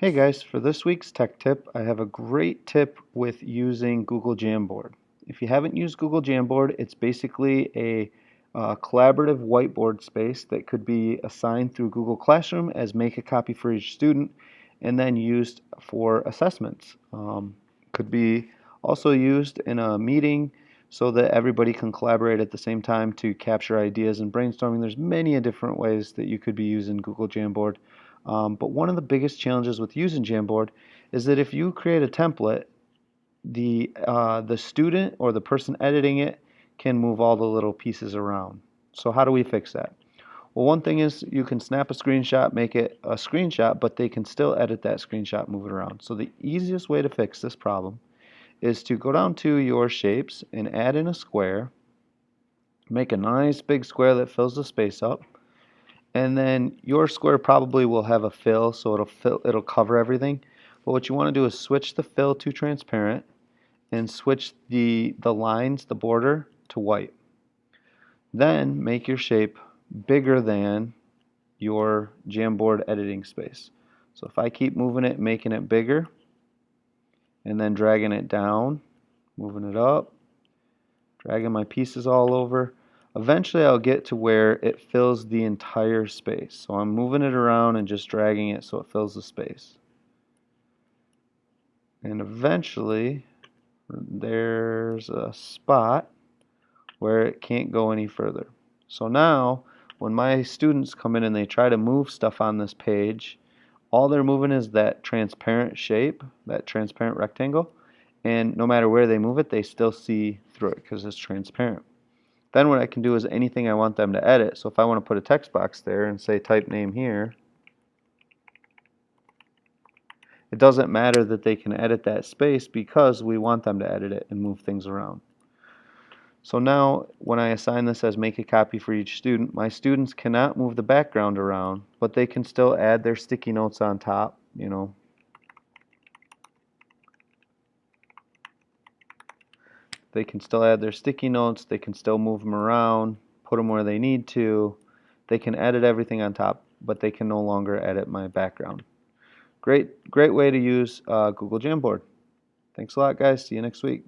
Hey guys, for this week's tech tip, I have a great tip with using Google Jamboard. If you haven't used Google Jamboard, it's basically a collaborative whiteboard space that could be assigned through Google Classroom as make a copy for each student and then used for assessments. Could be also used in a meeting so that everybody can collaborate at the same time to capture ideas and brainstorming. There's many different ways that you could be using Google Jamboard. But one of the biggest challenges with using Jamboard is that if you create a template, the student or the person editing it can move all the little pieces around. So how do we fix that? Well, one thing is you can snap a screenshot, make it a screenshot, but they can still edit that screenshot, move it around. So the easiest way to fix this problem is to go down to your shapes and add in a square, make a nice big square that fills the space up. And then your square probably will have a fill, so it'll cover everything. But what you want to do is switch the fill to transparent and switch the lines, the border, to white. Then make your shape bigger than your Jamboard editing space. So if I keep moving it, making it bigger, and then dragging it down, moving it up, dragging my pieces all over, eventually I'll get to where it fills the entire space. So I'm moving it around and just dragging it so it fills the space. And eventually there's a spot where it can't go any further. So now when my students come in and they try to move stuff on this page, all they're moving is that transparent shape, that transparent rectangle, and no matter where they move it, they still see through it because it's transparent. Then what I can do is anything I want them to edit. So if I want to put a text box there and say type name here, it doesn't matter that they can edit that space because we want them to edit it and move things around. So now when I assign this as make a copy for each student, my students cannot move the background around, but they can still add their sticky notes on top, They can still add their sticky notes, they can still move them around, put them where they need to. They can edit everything on top, but they can no longer edit my background. Great way to use Google Jamboard. Thanks a lot, guys. See you next week.